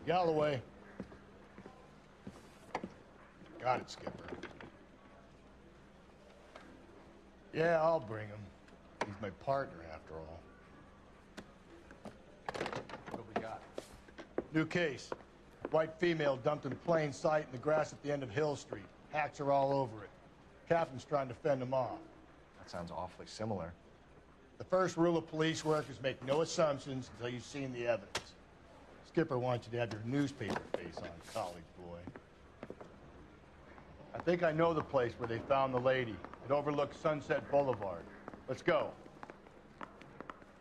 Galloway. Got it, Skipper. Yeah, I'll bring him. He's my partner, after all. What we got? New case. White female dumped in plain sight in the grass at the end of Hill Street. Hacks are all over it. Captain's trying to fend him off. That sounds awfully similar. The first rule of police work is make no assumptions until you've seen the evidence. Skipper wants you to have your newspaper face on, college boy. I think I know the place where they found the lady. It overlooks Sunset Boulevard. Let's go.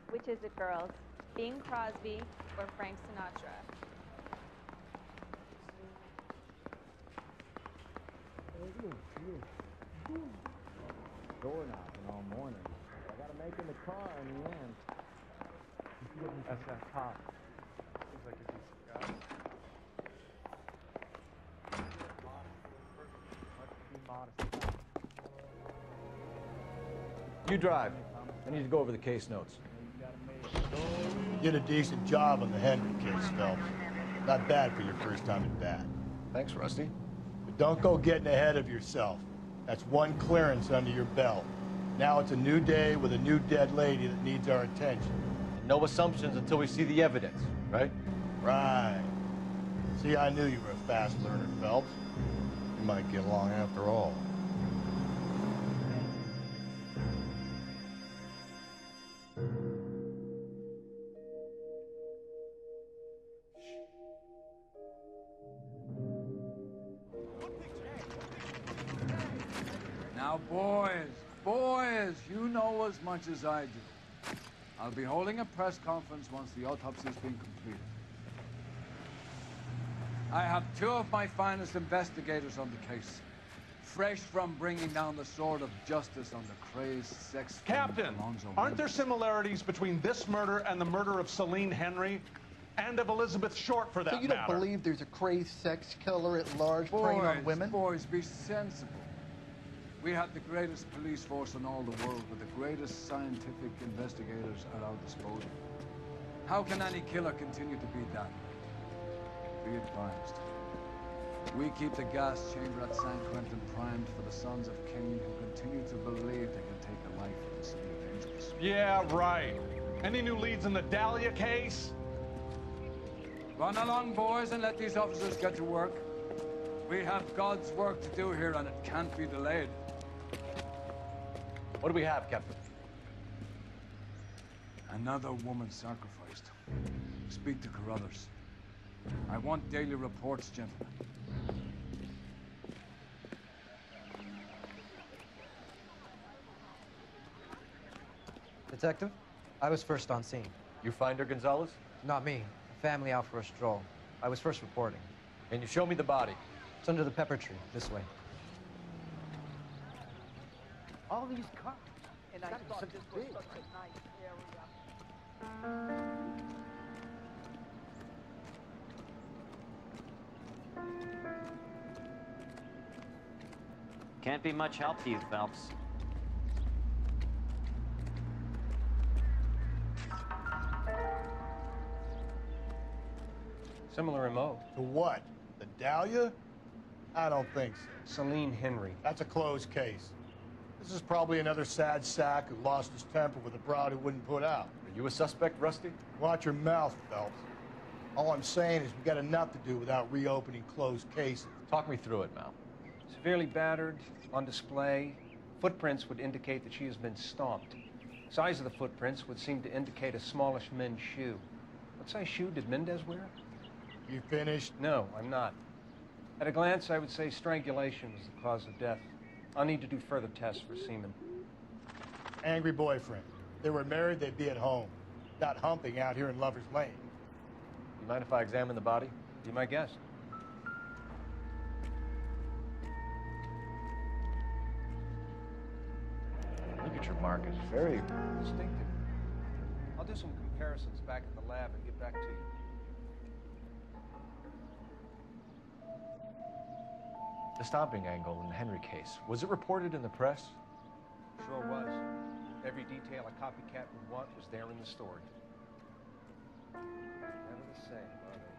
Which is it, girls? Bing Crosby or Frank Sinatra? Door knocking all morning. I gotta make in the car in the end. That's that cop. Seems like a decent guy. You drive. I need to go over the case notes. You did a decent job on the Henry case, Phelps. Not bad for your first time at bat. Thanks, Rusty. But don't go getting ahead of yourself. That's one clearance under your belt. Now it's a new day with a new dead lady that needs our attention. And no assumptions until we see the evidence, right? Right. See, I knew you were a fast learner, Phelps. You might get along after all. Now, boys, you know as much as I do. I'll be holding a press conference once the autopsy's been completed. I have two of my finest investigators on the case, fresh from bringing down the sword of justice on the crazed sex... Captain, aren't there similarities between this murder and the murder of Celine Henry? And of Elizabeth Short, for that matter? So you don't believe there's a crazed sex killer at large preying on women? Boys, be sensible. We have the greatest police force in all the world with the greatest scientific investigators at our disposal. How can any killer continue to be that? Be advised. We keep the gas chamber at San Quentin primed for the sons of Cain who continue to believe they can take a life in the city of angels. Yeah, right. Any new leads in the Dahlia case? Run along, boys, and let these officers get to work. We have God's work to do here, and it can't be delayed. What do we have, Captain? Another woman sacrificed. Speak to Carruthers. I want daily reports, gentlemen. Detective, I was first on scene. You find her, Gonzalez? Not me. Family out for a stroll. I was first reporting. Can you show me the body? It's under the pepper tree, this way. All these cops. And I thought this was such a nice area. Can't be much help to you, Phelps. Similar MO. To what? The Dahlia? I don't think so. Celine Henry. That's a closed case. This is probably another sad sack who lost his temper with a broad who wouldn't put out. Are you a suspect, Rusty? Watch your mouth, Phelps. All I'm saying is we've got enough to do without reopening closed cases. Talk me through it, Mal. Severely battered, on display. Footprints would indicate that she has been stomped. Size of the footprints would seem to indicate a smallish men's shoe. What size shoe did Mendez wear? You finished? No, I'm not. At a glance, I would say strangulation was the cause of death. I'll need to do further tests for semen. Angry boyfriend. If they were married, they'd be at home. Not humping out here in Lover's Lane. You mind if I examine the body? Be my guest. Look at your mark. It's very distinctive. I'll do some comparisons back at the lab and get back to you. The stomping angle in the Henry case. Was it reported in the press? Sure was. Every detail a copycat would want was there in the story. Never the same, are they?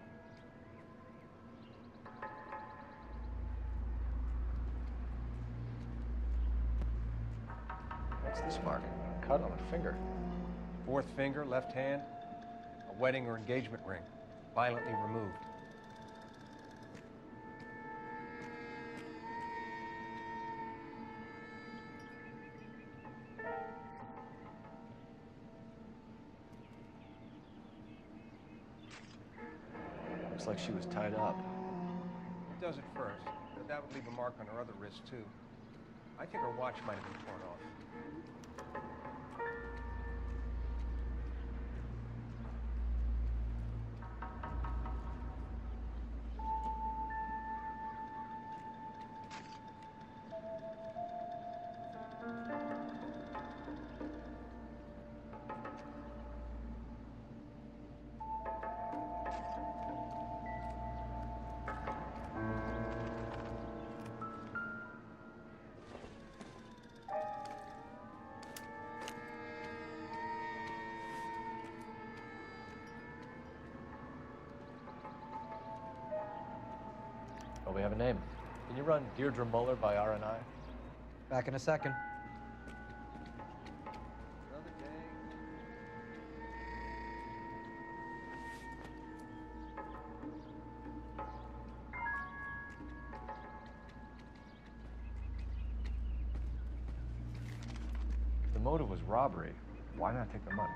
What's this mark? A cut on a finger. Fourth finger, left hand, a wedding or engagement ring, violently removed. Looks like she was tied up. It does at first, but that would leave a mark on her other wrist, too. I think her watch might have been torn off. Well, we have a name. Can you run Deirdre Muller by RNI? Back in a second. The motive was robbery. Why not take the money?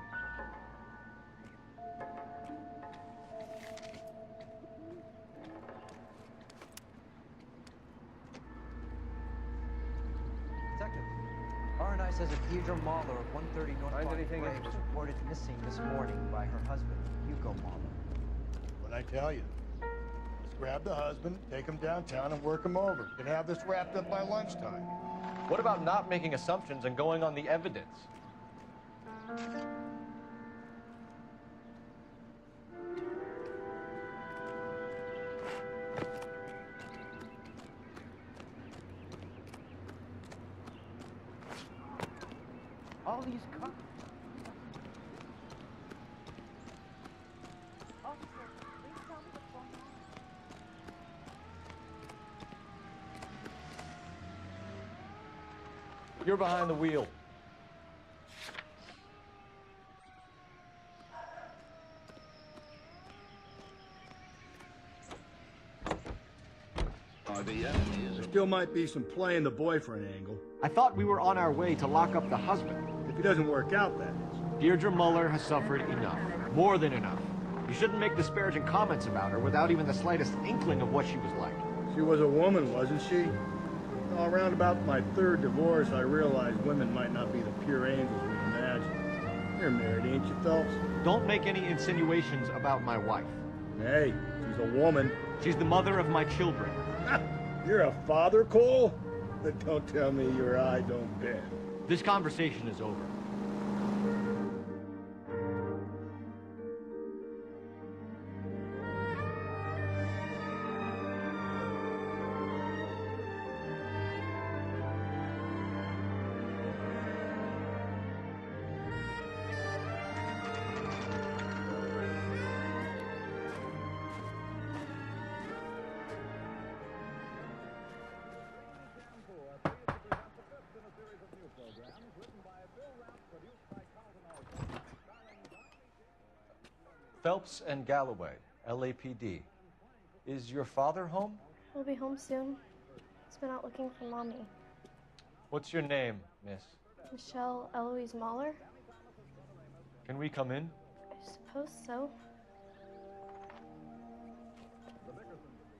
Detective, RNI says a Deirdre Muller of 130 North Find Park anything Way was interesting? reported missing this morning by her husband, Hugo Muller. What'd I tell you? Let's grab the husband, take him downtown, and work him over. We can have this wrapped up by lunchtime. What about not making assumptions and going on the evidence? All these cops. Officer, please tell me what's going on. You're behind the wheel. There still might be some playing the boyfriend angle. I thought we were on our way to lock up the husband. If he doesn't work out, that is. Deirdre Muller has suffered enough. More than enough. You shouldn't make disparaging comments about her without even the slightest inkling of what she was like. She was a woman, wasn't she? All around about my third divorce, I realized women might not be the pure angels we imagine. You're married, ain't you, Phelps? Don't make any insinuations about my wife. Hey, she's a woman. She's the mother of my children. You're a father, Cole? Then don't tell me your eye don't bend. This conversation is over. Phelps and Galloway, LAPD. Is your father home? He'll be home soon. He's been out looking for Mommy. What's your name, miss? Michelle Eloise Mahler? Can we come in? I suppose so.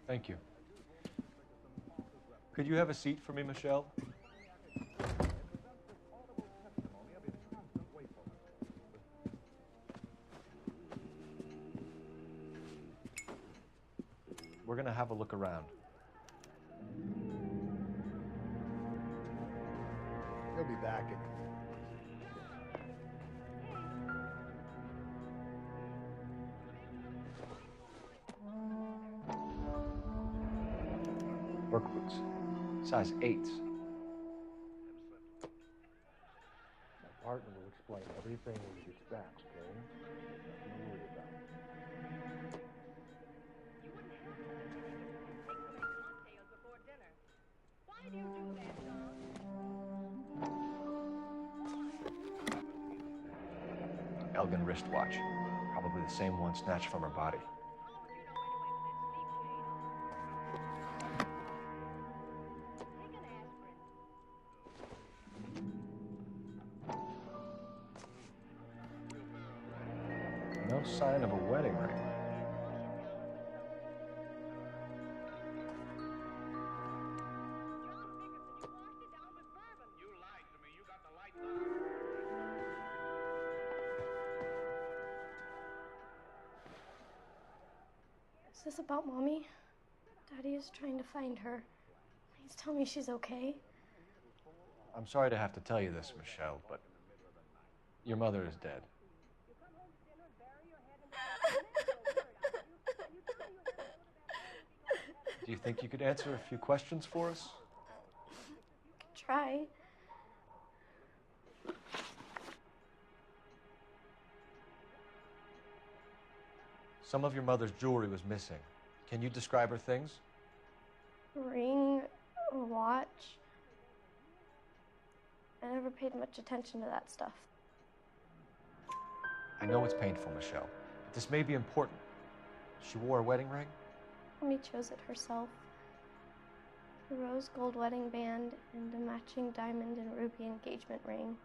Thank you. Could you have a seat for me, Michelle? We're gonna have a look around. He'll be back in. Work boots, size 8s. My partner will explain everything when he gets back, okay? Nothing to worry about. Why do you do that, Tom? Elgin wristwatch. Probably the same one snatched from her body. No sign of a wedding ring. Is this about Mommy? Daddy is trying to find her. Please tell me she's okay. I'm sorry to have to tell you this, Michelle, but your mother is dead. Do you think you could answer a few questions for us? Try. Some of your mother's jewelry was missing. Can you describe her things? A ring, a watch. I never paid much attention to that stuff. I know it's painful, Michelle, but this may be important. She wore a wedding ring? Mommy chose it herself. A rose gold wedding band and a matching diamond and ruby engagement ring.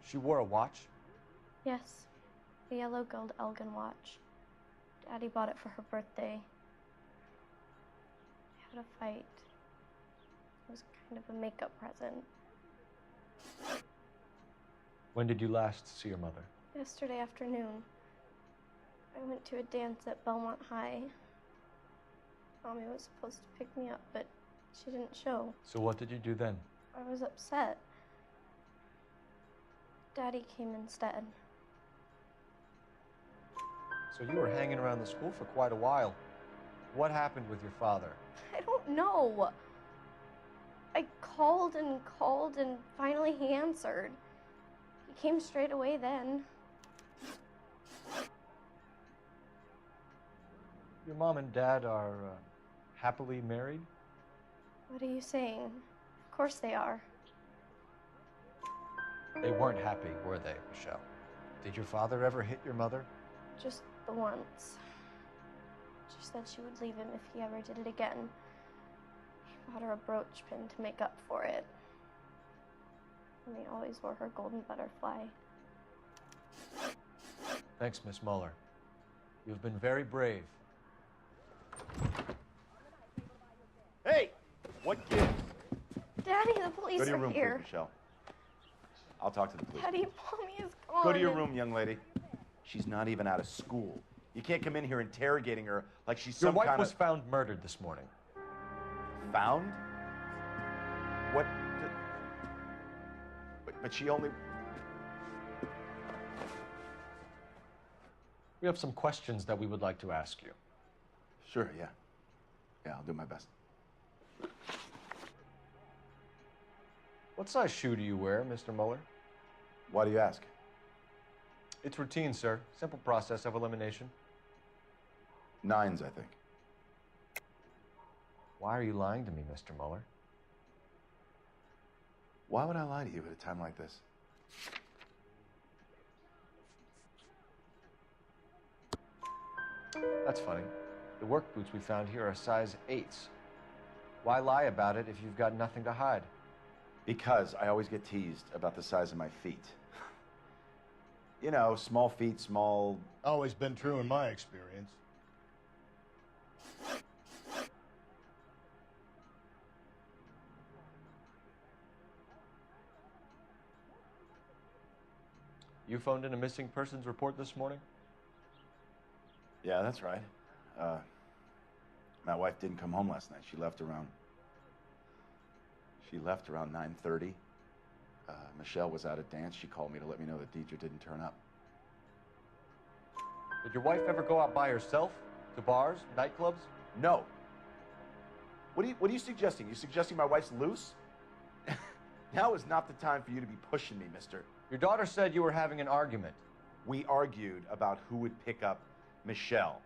She wore a watch? Yes, a yellow gold Elgin watch. Daddy bought it for her birthday. I had a fight. It was kind of a makeup present. When did you last see your mother? Yesterday afternoon. I went to a dance at Belmont High. Mommy was supposed to pick me up, but she didn't show. So what did you do then? I was upset. Daddy came instead. So you were hanging around the school for quite a while. What happened with your father? I don't know. I called and finally he answered. He came straight away then. Your mom and dad are happily married? What are you saying? Of course they are. They weren't happy, were they, Michelle? Did your father ever hit your mother? Just the once. She said she would leave him if he ever did it again. He bought her a brooch pin to make up for it. And he always wore her golden butterfly. Thanks, Miss Muller. You've been very brave. Hey! What gives? Daddy, the police Go to your are room, here. please, Michelle. I'll talk to the police. Daddy, Mommy is gone. Go to your room, young lady. She's not even out of school. You can't come in here interrogating her like she's Your some wife kind was of... found murdered this morning. Found? What? But she only... We have some questions that we would like to ask you. Sure, yeah. Yeah, I'll do my best. What size shoe do you wear, Mr. Muller? Why do you ask? It's routine, sir. Simple process of elimination. 9s, I think. Why are you lying to me, Mr. Muller? Why would I lie to you at a time like this? That's funny. The work boots we found here are size 8s. Why lie about it if you've got nothing to hide? Because I always get teased about the size of my feet. You know, small feet, small... Always been true in my experience. You phoned in a missing persons report this morning? Yeah, that's right. My wife didn't come home last night. She left around 9:30. Michelle was at a dance. She called me to let me know that Deidre didn't turn up. Did your wife ever go out by herself? To bars, nightclubs? No. What are you suggesting? You suggesting my wife's loose? Now is not the time for you to be pushing me, mister. Your daughter said you were having an argument. We argued about who would pick up Michelle.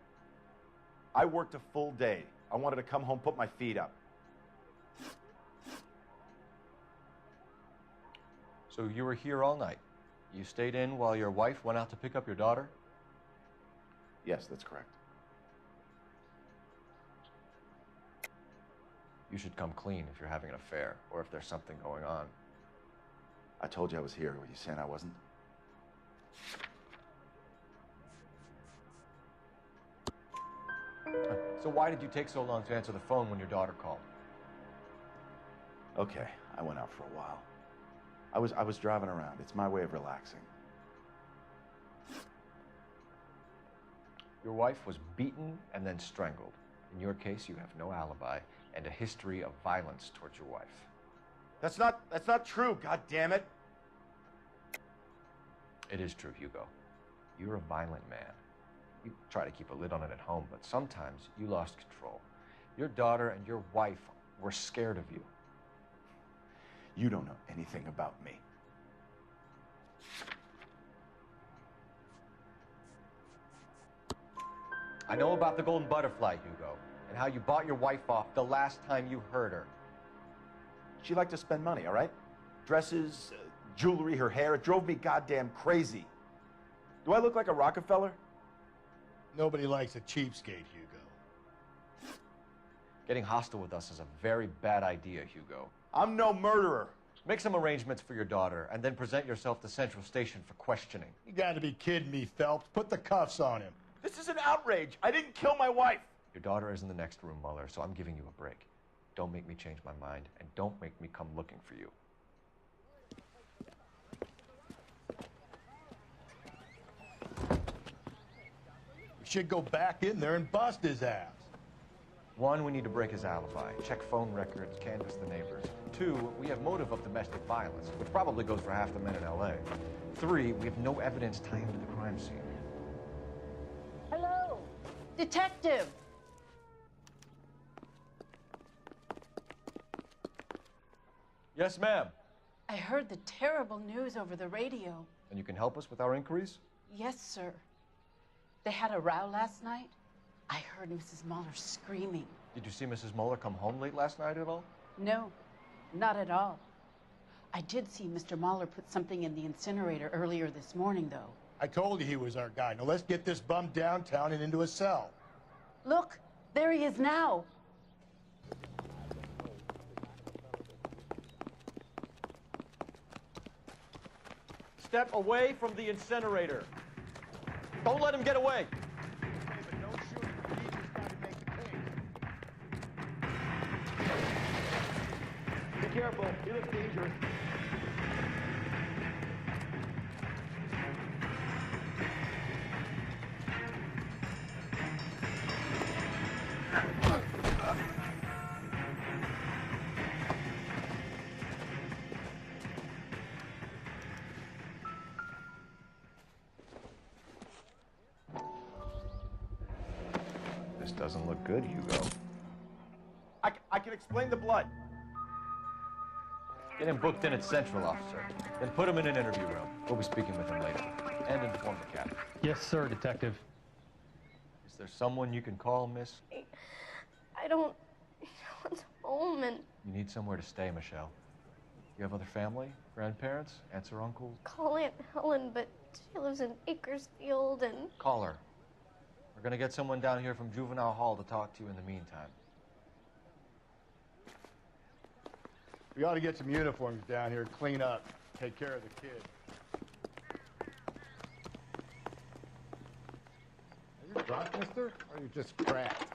I worked a full day. I wanted to come home, put my feet up. So you were here all night? You stayed in while your wife went out to pick up your daughter? Yes, that's correct. You should come clean if you're having an affair, or if there's something going on. I told you I was here. Were you saying I wasn't? So why did you take so long to answer the phone when your daughter called? Okay, I went out for a while. I was driving around. It's my way of relaxing. Your wife was beaten and then strangled. In your case, you have no alibi and a history of violence towards your wife. That's not true, God damn it. It is true, Hugo. You're a violent man. You try to keep a lid on it at home, but sometimes you lost control. Your daughter and your wife were scared of you. You don't know anything about me. I know about the golden butterfly, Hugo, and how you bought your wife off the last time you heard her. She liked to spend money, all right? Dresses, jewelry, her hair. It drove me goddamn crazy. Do I look like a Rockefeller? Nobody likes a cheapskate, Hugo. Getting hostile with us is a very bad idea, Hugo. I'm no murderer. Make some arrangements for your daughter, and then present yourself to Central Station for questioning. You gotta be kidding me, Phelps. Put the cuffs on him. This is an outrage. I didn't kill my wife. Your daughter is in the next room, Mueller, so I'm giving you a break. Don't make me change my mind, and don't make me come looking for you. We should go back in there and bust his ass. 1, we need to break his alibi, check phone records, canvass the neighbors. 2, we have motive of domestic violence, which probably goes for half the men in L.A. 3, we have no evidence tying him to the crime scene. Hello, detective. Yes, ma'am. I heard the terrible news over the radio. And you can help us with our inquiries? Yes, sir. They had a row last night. I heard Mrs. Mueller screaming. Did you see Mrs. Mueller come home late last night at all? No, not at all. I did see Mr. Mueller put something in the incinerator earlier this morning, though. I told you he was our guy. Now let's get this bum downtown and into a cell. Look, there he is now. Step away from the incinerator. Don't let him get away. Be careful. He looks dangerous. This doesn't look good, Hugo. I can explain the blood. Get him booked in at Central, officer. Then put him in an interview room. We'll be speaking with him later. And inform the captain. Yes, sir, detective. Is there someone you can call, miss? I don't want home and You need somewhere to stay, Michelle. You have other family? Grandparents? Aunts or uncles? call Aunt Helen, but she lives in Bakersfield and... Call her. We're gonna get someone down here from Juvenile Hall to talk to you in the meantime. We ought to get some uniforms down here, clean up, take care of the kid. Are you drunk, mister? Or are you just cracked?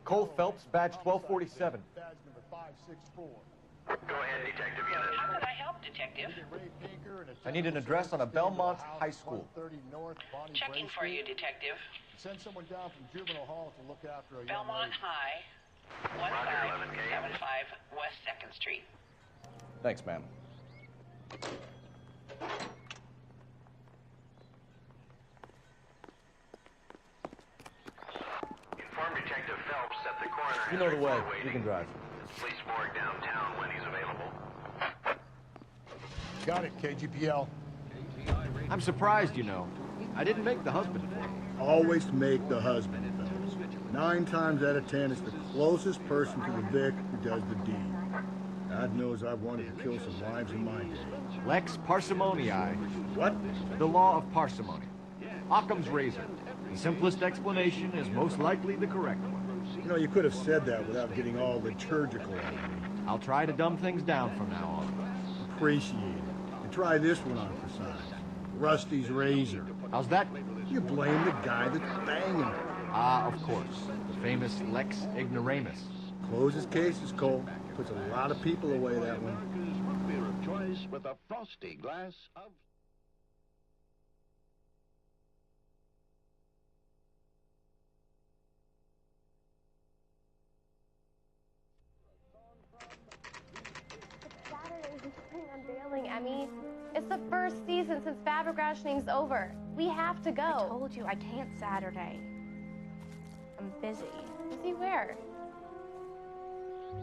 Cole Phelps, badge 1247. Badge number 564. Go ahead, detective unit. How can I help, detective? I need an address on a Belmont High School. Checking for you, detective. Send someone down from Juvenile Hall to look after a young Belmont lady. High, 1575 West 2nd Street. Thanks, ma'am. Inform Detective Phelps that the coroner You has know the way. report waiting You can drive. at the police morgue downtown when he's available. Got it, KGPL. I'm surprised, you know. I didn't make the husband. Always make the husband, fellas. 9 times out of 10, it's the closest person to the Vic who does the deed. God knows I've wanted to kill some wives in my day. Lex parsimoniae. What? The law of parsimony. Occam's razor. The simplest explanation is most likely the correct one. You know, you could have said that without getting all liturgical on me. I'll try to dumb things down from now on. Appreciate it. And try this one on for size. Rusty's razor. How's that? You blame the guy that's banging her. Ah, of course. The famous Lex ignoramus. Closes cases, Cole. Puts a lot of people away, that one. Beer of choice with a frosty glass of... Saturday's the spring unveiling, Emmy. It's the first season since fabric rationing's over. We have to go. I told you I can't Saturday. I'm busy. Busy where?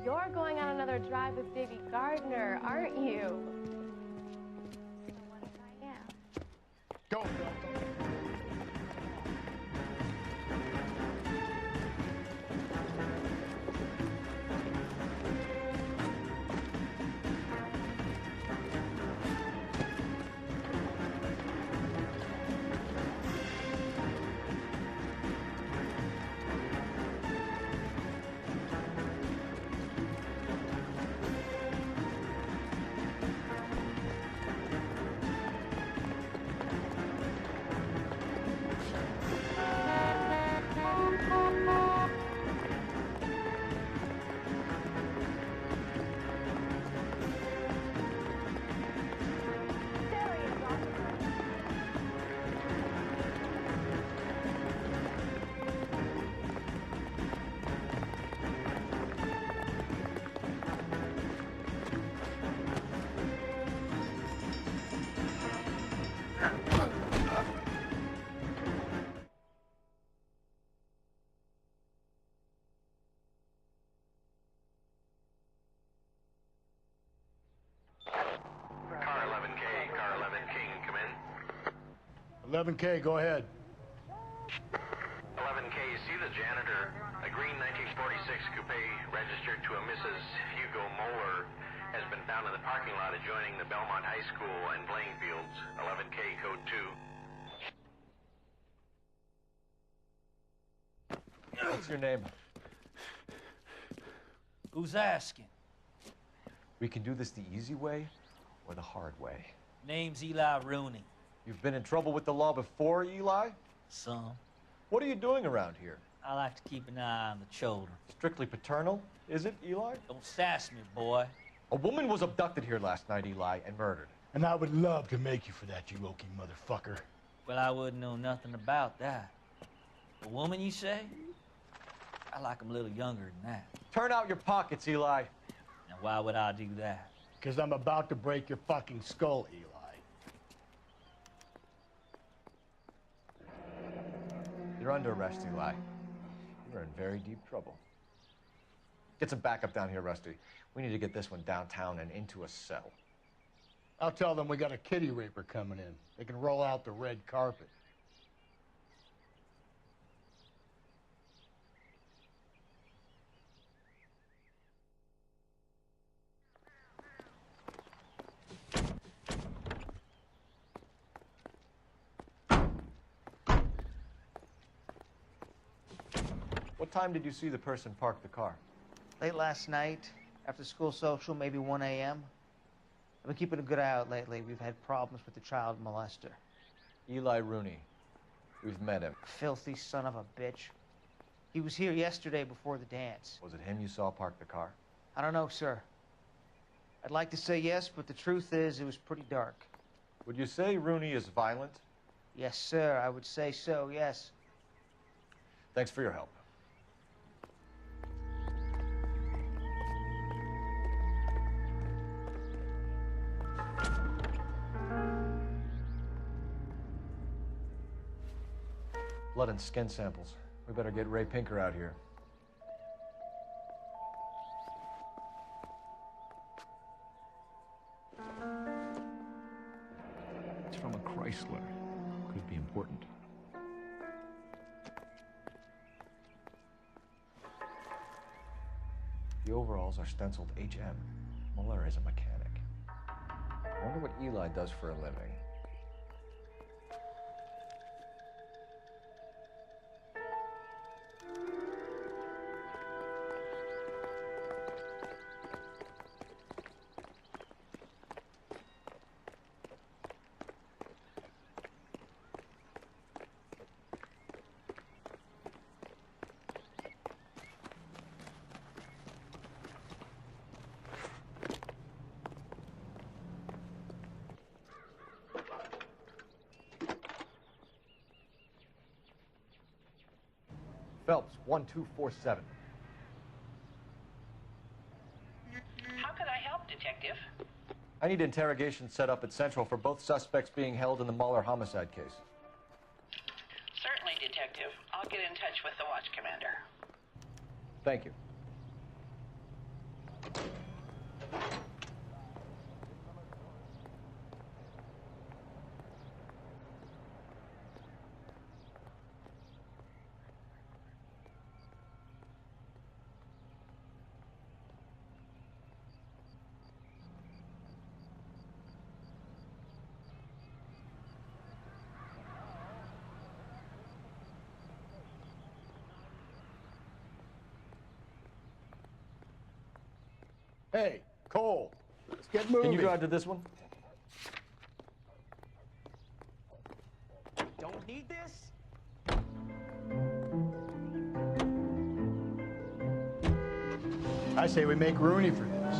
You're going on another drive with baby Gardner, aren't you? What if I am? Go! Car 11K, come in. 11K, go ahead. 11K, see the janitor. A green 1946 coupe registered to a Mrs. Hugo Moeller has been found in the parking lot adjoining the Belmont High School and playing fields. 11K, code 2. What's your name? Who's asking? We can do this the easy way or the hard way. Name's Eli Rooney. You've been in trouble with the law before, Eli? Some. What are you doing around here? I like to keep an eye on the children. Strictly paternal, is it, Eli? Don't sass me, boy. A woman was abducted here last night, Eli, and murdered. And I would love to make you for that, you Okie motherfucker. Well, I wouldn't know nothing about that. A woman, you say? I like 'em a little younger than that. Turn out your pockets, Eli. Now, why would I do that? Because I'm about to break your fucking skull, Eli. You're under arrest, Eli. You're in very deep trouble. Get some backup down here, Rusty. We need to get this one downtown and into a cell. I'll tell them we got a kitty raper coming in. They can roll out the red carpet. What time did you see the person park the car? Late last night, after school social, maybe 1 a.m. I've been keeping a good eye out lately. We've had problems with the child molester. Eli Rooney. We've met him. Filthy son of a bitch. He was here yesterday before the dance. Was it him you saw park the car? I don't know, sir. I'd like to say yes, but the truth is it was pretty dark. Would you say Rooney is violent? Yes, sir. I would say so, yes. Thanks for your help. Blood and skin samples. We better get Ray Pinker out here. It's from a Chrysler. Could be important. The overalls are stenciled HM. Muller is a mechanic. I wonder what Eli does for a living. Phelps, 1247. How could I help, Detective? I need interrogation set up at Central for both suspects being held in the Muller homicide case. Certainly, Detective. I'll get in touch with the watch commander. Thank you. Hey, Cole, let's get moving. Can you drive to this one? Don't need this? I say we make Rooney for this.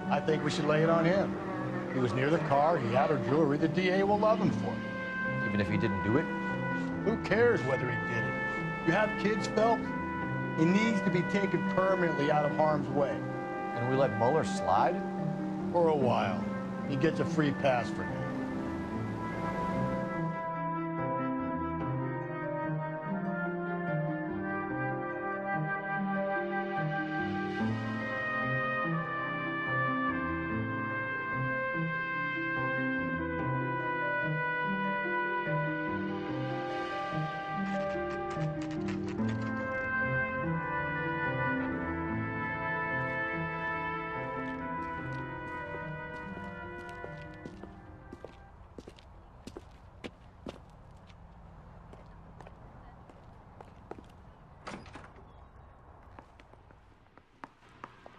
I think we should lay it on him. He was near the car, he had her jewelry, the DA will love him for it. Even if he didn't do it? Who cares whether he did it? You have kids, Phelps? He needs to be taken permanently out of harm's way. And we let Muller slide? For a while. He gets a free pass for now.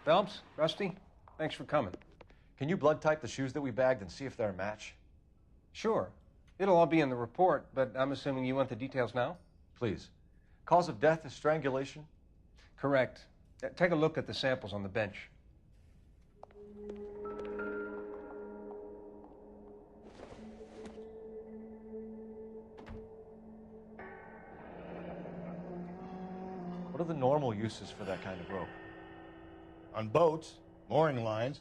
Phelps, Rusty, thanks for coming. Can you blood type the shoes that we bagged and see if they're a match? Sure. It'll all be in the report, but I'm assuming you want the details now? Please. Cause of death is strangulation? Correct. Take a look at the samples on the bench. What are the normal uses for that kind of rope? On boats, mooring lines.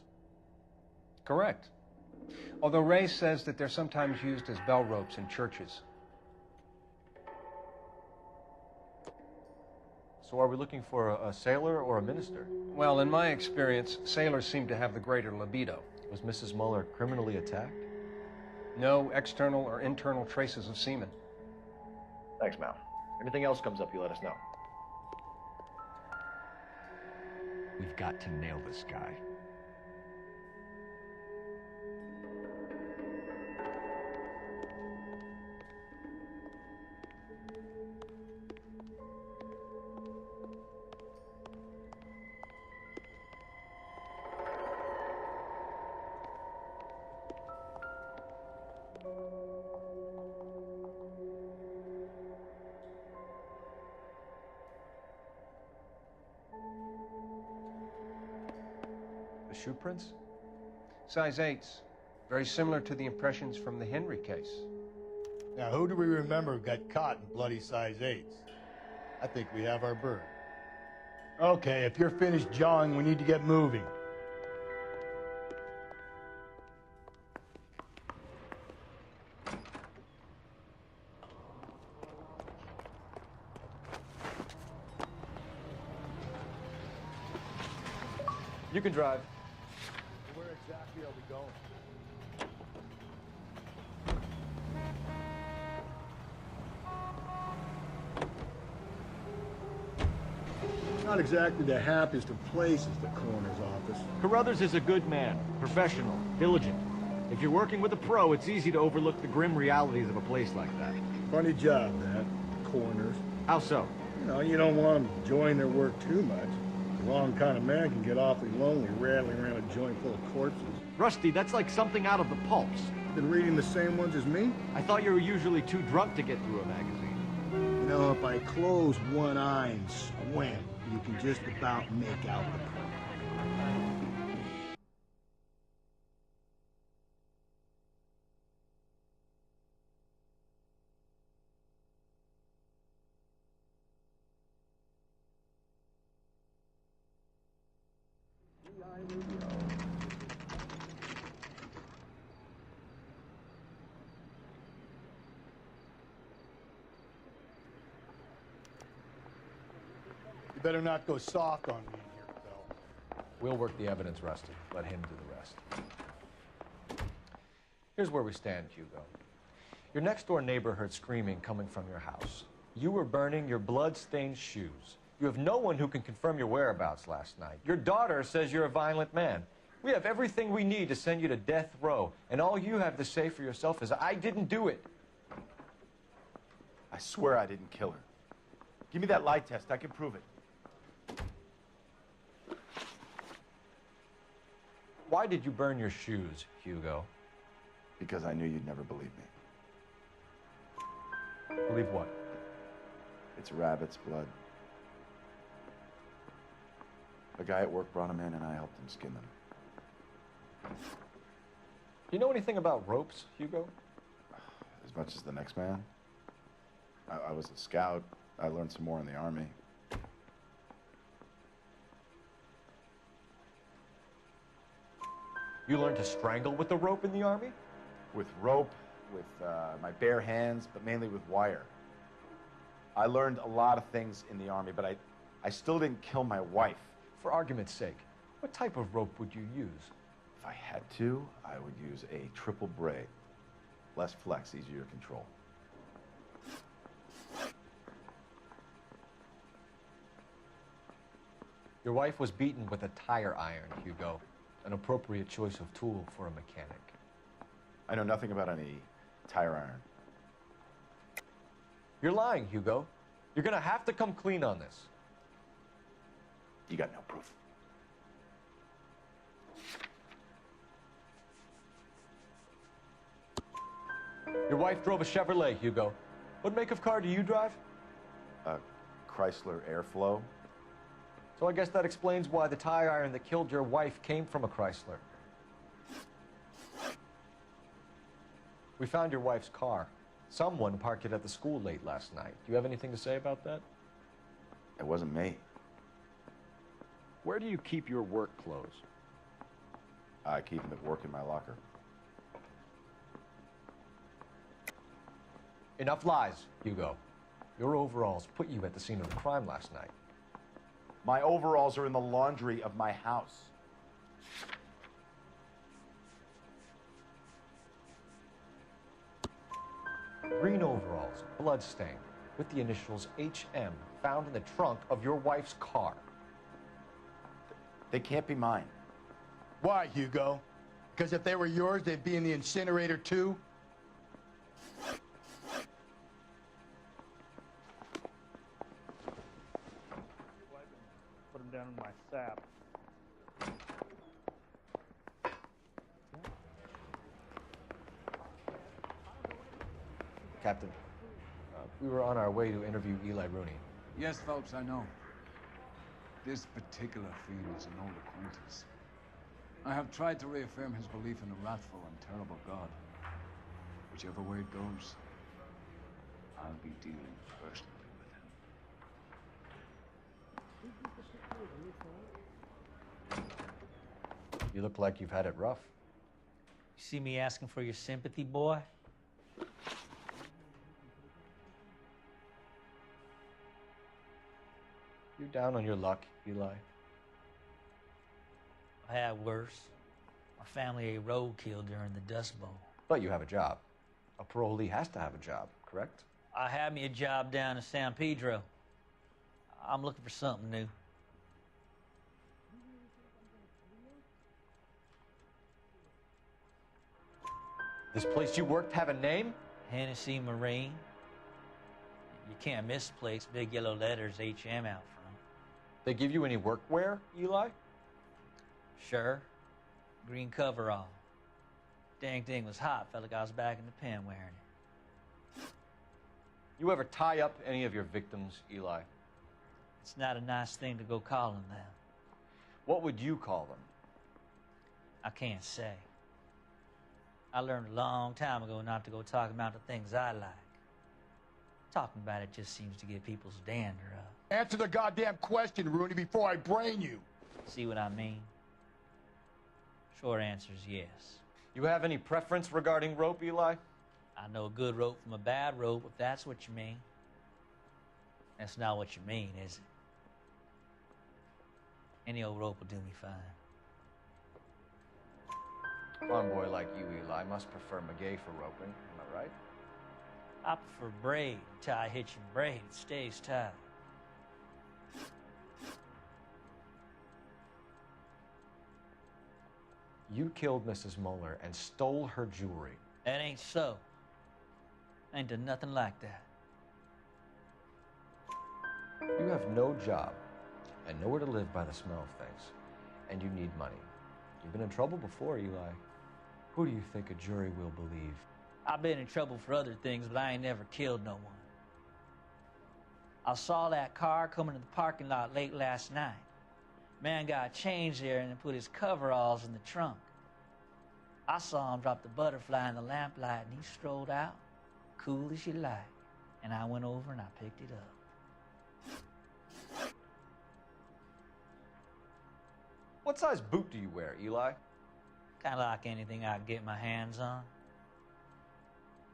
Correct. Although Ray says that they're sometimes used as bell ropes in churches. So are we looking for a sailor or a minister? Well, in my experience, sailors seem to have the greater libido. Was Mrs. Muller criminally attacked? No external or internal traces of semen. Thanks, Mal. Anything else comes up, you let us know. We've got to nail this guy. The shoe prints? Size 8s. Very similar to the impressions from the Henry case. Now, who do we remember got caught in bloody size 8s? I think we have our bird. Okay, if you're finished jawing, we need to get moving. You can drive. Where exactly are we going? Not exactly the happiest of places, the coroner's office. Carruthers is a good man, professional, diligent. If you're working with a pro, it's easy to overlook the grim realities of a place like that. Funny job, that. Coroners. How so? You know, you don't want them enjoying their work too much. The wrong kind of man can get awfully lonely rattling around a joint full of corpses. Rusty, that's like something out of the pulps. Been reading the same ones as me? I thought you were usually too drunk to get through a magazine. You know, if I close one eye and squint, you can just about make out the print. You better not go soft on me in here, Phil. We'll work the evidence, Rusty. Let him do the rest. Here's where we stand, Hugo. Your next-door neighbor heard screaming coming from your house. You were burning your blood-stained shoes. You have no one who can confirm your whereabouts last night. Your daughter says you're a violent man. We have everything we need to send you to death row, and all you have to say for yourself is, I didn't do it. I swear I didn't kill her. Give me that lie test. I can prove it. Why did you burn your shoes, Hugo? Because I knew you'd never believe me. Believe what? It's rabbit's blood. A guy at work brought them in and I helped him skin them. You know anything about ropes, Hugo? As much as the next man. I was a scout. I learned some more in the Army. You learned to strangle with the rope in the Army? With rope, with my bare hands, but mainly with wire. I learned a lot of things in the Army, but I still didn't kill my wife. For argument's sake, what type of rope would you use? If I had to, I would use a triple braid. Less flex, easier to control. Your wife was beaten with a tire iron, Hugo. An appropriate choice of tool for a mechanic. I know nothing about any tire iron. You're lying, Hugo. You're gonna have to come clean on this. You got no proof. Your wife drove a Chevrolet, Hugo. What make of car do you drive? A Chrysler Airflow. So I guess that explains why the tire iron that killed your wife came from a Chrysler. We found your wife's car. Someone parked it at the school late last night. Do you have anything to say about that? It wasn't me. Where do you keep your work clothes? I keep them at work in my locker. Enough lies, Hugo. Your overalls put you at the scene of the crime last night. My overalls are in the laundry of my house. Green overalls, bloodstained, with the initials HM, found in the trunk of your wife's car. They can't be mine. Why, Hugo? Because if they were yours, they'd be in the incinerator too? Put them down in my sap. Captain, we were on our way to interview Eli Rooney. Yes, Phelps, I know. This particular fiend is an old acquaintance. I have tried to reaffirm his belief in a wrathful and terrible God. Whichever way it goes, I'll be dealing personally with him. You look like you've had it rough. You see me asking for your sympathy, boy? You down on your luck, Eli? I had worse. My family ate roadkill during the Dust Bowl. But you have a job. A parolee has to have a job, correct? I had me a job down in San Pedro. I'm looking for something new. This place you worked have a name? Hennessy Marine. You can't miss the place. Big yellow letters, HM out front. They give you any workwear, Eli? Sure. Green coverall. Dang thing was hot. Felt like I was back in the pen wearing it. You ever tie up any of your victims, Eli? It's not a nice thing to go calling them. What would you call them? I can't say. I learned a long time ago not to go talking about the things I like. Talking about it just seems to get people's dander up. Answer the goddamn question, Rooney, before I brain you. See what I mean? Short answer is yes. You have any preference regarding rope, Eli? I know a good rope from a bad rope, if that's what you mean. That's not what you mean, is it? Any old rope will do me fine. A farm boy like you, Eli, must prefer maguey for roping. Am I right? I prefer braid. Tie, hitch, and braid. It stays tight. You killed Mrs. Moeller and stole her jewelry. That ain't so. I ain't done nothing like that. You have no job and nowhere to live by the smell of things, and you need money. You've been in trouble before, Eli. Who do you think a jury will believe? I've been in trouble for other things, but I ain't never killed no one. I saw that car coming to the parking lot late last night. Man got changed there and then put his coveralls in the trunk. I saw him drop the butterfly in the lamplight and he strolled out, cool as you like. And I went over and I picked it up. What size boot do you wear, Eli? Kind of like anything I can get my hands on.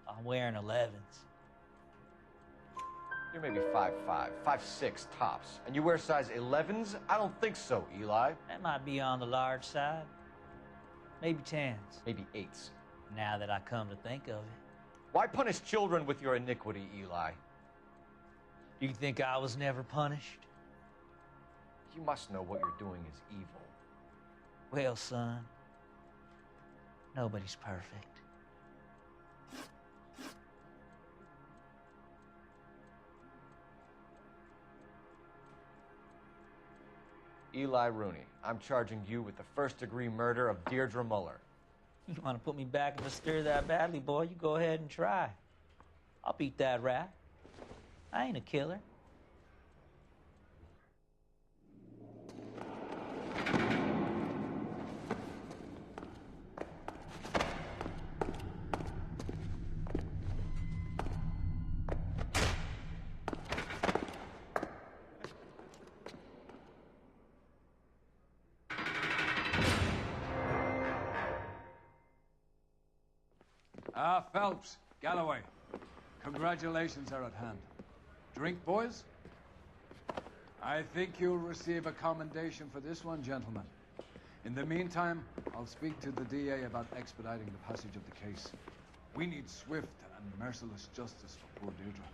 I'm wearing 11s. You're maybe 5'5", 5'6" tops, and you wear size 11s? I don't think so, Eli. That might be on the large side. Maybe 10s. Maybe 8s. Now that I come to think of it. Why punish children with your iniquity, Eli? Do you think I was never punished? You must know what you're doing is evil. Well, son, nobody's perfect. Eli Rooney, I'm charging you with the first-degree murder of Deirdre Muller. You want to put me back in the stir that badly, boy? You go ahead and try. I'll beat that rat. I ain't a killer. Phelps, Galloway, congratulations are at hand. Drink, boys? I think you'll receive a commendation for this one, gentlemen. In the meantime, I'll speak to the DA about expediting the passage of the case. We need swift and merciless justice for poor Deirdre.